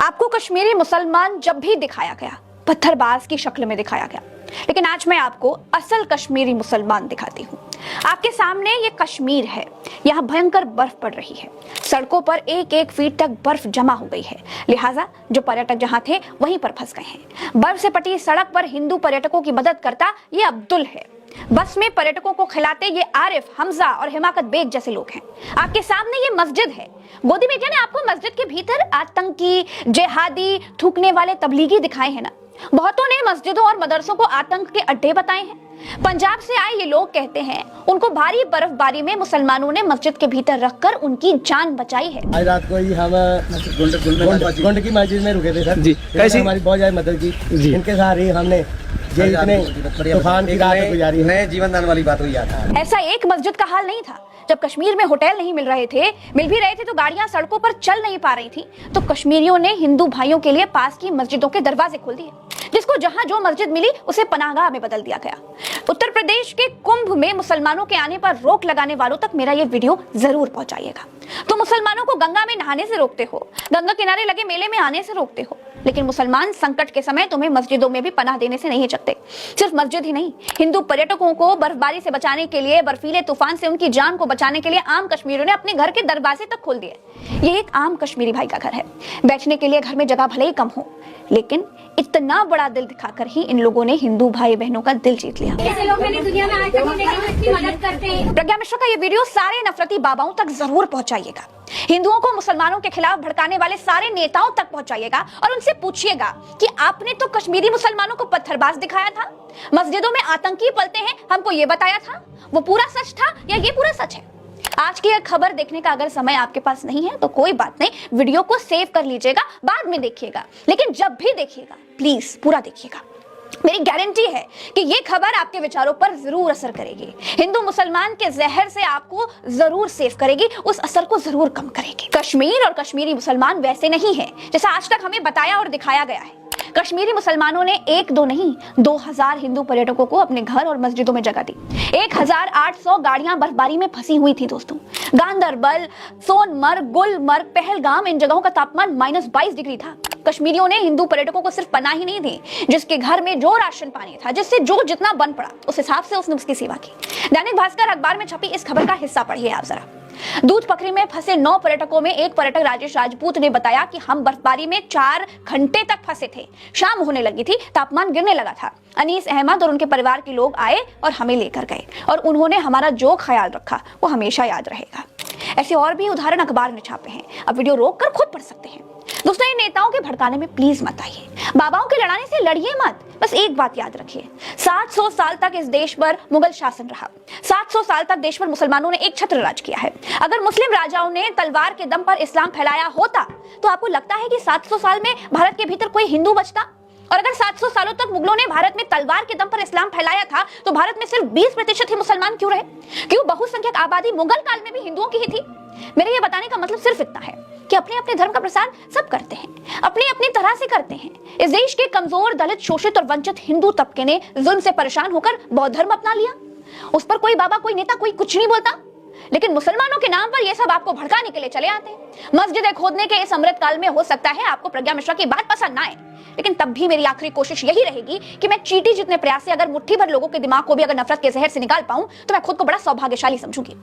आपको कश्मीरी मुसलमान जब भी दिखाया गया पत्थरबाज की शक्ल में दिखाया गया, लेकिन आज मैं आपको असल कश्मीरी मुसलमान दिखाती हूँ। आपके सामने ये कश्मीर है, यहाँ भयंकर बर्फ पड़ रही है, सड़कों पर 1-1 फीट तक बर्फ जमा हो गई है, लिहाजा जो पर्यटक जहाँ थे वहीं पर फंस गए हैं। बर्फ से पटी सड़क पर हिंदू पर्यटकों की मदद करता ये अब्दुल है। बस में पर्यटकों को खिलाते ये आरिफ, हमजा और हिमाकत बेग जैसे लोग हैं। आपके सामने ये मस्जिद है। गोदी मीडिया ने आपको मस्जिद के भीतर आतंकी, जिहादी, थूकने वाले तबलीगी दिखाए हैं ना। बहुतों ने मस्जिदों और मदरसों को आतंक के अड्डे बताए हैं। पंजाब से आए ये लोग कहते हैं उनको भारी बर्फबारी में मुसलमानों ने मस्जिद के भीतर रखकर उनकी जान बचाई है। आज रात को ही हम गुंड की मस्जिद में रुके थे सर जी। कैसे हमारी बहुत ज्यादा मदद की, इनके साथ ही हमने ये इतने तूफान की रात गुजारी है। जीवन दान वाली बात हुई है। ऐसा एक मस्जिद का हाल नहीं था। जब कश्मीर में होटल नहीं मिल भी रहे थे तो गाड़ियां सड़कों पर चल नहीं पा रही थी, तो कश्मीरियों ने हिंदू भाइयों के लिए पास की मस्जिदों के दरवाजे खोल दिए। जिसको जहां जो मस्जिद मिली उसे पनाहगाह में बदल दिया गया। उत्तर प्रदेश के कुंभ में मुसलमानों के आने पर रोक लगाने वालों तक मेरा ये वीडियो जरूर पहुंचाइएगा। तो मुसलमानों को गंगा में नहाने से रोकते हो, गंगा किनारे लगे मेले में आने से रोकते हो, लेकिन मुसलमान संकट के समय तुम्हें मस्जिदों में भी पनाह देने से नहीं हिचकते। सिर्फ मस्जिद ही नहीं, हिंदू पर्यटकों को बर्फबारी से बचाने के लिए, बर्फीले तूफान से उनकी जान को बचाने के लिए आम कश्मीरियों ने अपने घर के दरवाजे तक खोल दिए। ये एक आम कश्मीरी भाई का घर है। बैठने के लिए घर में जगह भले ही कम हो, लेकिन इतना बड़ा दिल दिखाकर ही इन लोगों ने हिंदू भाई बहनों का दिल जीत लिया। ऐसे लोग मैंने दुनिया में आज तक इतनी मदद करते हैं। प्रज्ञा मिश्रा का ये वीडियो सारे नफरती बाबाओं तक जरूर पहुंचाइएगा। हिंदुओं को मुसलमानों के खिलाफ भड़काने वाले सारे नेताओं तक पहुंचाइएगा और उनसे पूछिएगा कि आपने तो कश्मीरी मुसलमानों को पत्थरबाज दिखाया था, मस्जिदों में आतंकी पलते हैं, हमको ये बताया था, वो पूरा सच था या ये पूरा सच है? आज की यह खबर देखने का अगर समय आपके पास नहीं है तो कोई बात नहीं, वीडियो को सेव कर लीजिएगा, बाद में देखिएगा, लेकिन जब भी देखिएगा प्लीज पूरा देखिएगा। मेरी गारंटी है कि ये खबर आपके विचारों पर जरूर असर करेगी, हिंदू मुसलमान के जहर से आपको जरूर सेव करेगी, उस असर को जरूर कम करेगी। कश्मीर और कश्मीरी मुसलमान वैसे नहीं है जैसा आज तक हमें बताया और दिखाया गया है। कश्मीरी मुसलमानों ने 1-2 नहीं 2000 हिंदू पर्यटकों को अपने घर और मस्जिदों में जगह दी। 1800 गाड़ियां बर्फबारी में फंसी हुई थी दोस्तों। गांदरबल, सोनमर्ग, गुलमर्ग, पहलगाम, इन जगहों का तापमान -22 डिग्री था। कश्मीरियों ने हिंदू पर्यटकों को सिर्फ पनाह ही नहीं दी, जिसके घर में जो राशन पानी था, जिससे जो जितना बन पड़ा उस हिसाब से उसने उसकी सेवा की। दैनिक भास्कर अखबार में छपी इस खबर का हिस्सा पढ़िए आप जरा। दूध पकड़ी में फंसे 9 पर्यटकों में एक पर्यटक राजेश राजपूत ने बताया कि हम बर्फबारी में 4 घंटे तक फंसे थे। शाम होने लगी थी, तापमान गिरने लगा था। अनीस अहमद और उनके परिवार के लोग आए और हमें लेकर गए, और उन्होंने हमारा जो ख्याल रखा वो हमेशा याद रहेगा। ऐसे और भी उदाहरण अखबार में छापे हैं, अब वीडियो रोक कर खुद पढ़ सकते हैं। दोस्तों, इन नेताओं के भड़काने में प्लीज मत आइए, बाबाओं के लड़ाने से लड़िए मत। बस एक बात याद रखिए, 700 साल तक इस देश पर मुगल शासन रहा। 700 साल तक देश पर मुसलमानों ने एक छत्र राज किया है। अगर मुस्लिम राजाओं ने तलवार के दम पर इस्लाम फैलाया होता तो आपको लगता है कि 700 साल में भारत के भीतर कोई हिंदू बचता? और अगर 700 सालों तक मुगलों ने भारत में तलवार के दम पर इस्लाम फैलाया था तो भारत में सिर्फ 20% ही मुसलमान क्यों रहे? क्यों बहुसंख्यक आबादी मुगल काल में भी हिंदुओं की ही थी? मेरे ये बताने का मतलब सिर्फ इतना है कि अपने अपने धर्म का प्रसार सब करते हैं, अपनी अपनी तरह से करते हैं। इस देश के कमजोर, दलित, शोषित और वंचित हिंदू तबके ने जुल्म से परेशान होकर बौद्ध धर्म अपना लिया। उस पर कोई बाबा, कोई नेता, कोई कुछ नहीं बोलता, लेकिन मुसलमानों के नाम पर ये सब आपको भड़काने के लिए चले आते हैं। मस्जिदें खोदने के इस अमृत काल में हो सकता है आपको प्रज्ञा मिश्रा की बात पसंद ना आए, लेकिन तब भी मेरी आखिरी कोशिश यही रहेगी कि मैं चींटी जितने प्रयास से अगर मुट्ठी भर लोगों के दिमाग को भी अगर नफरत के जहर से निकाल पाऊं तो मैं खुद को बड़ा सौभाग्यशाली समझूंगी।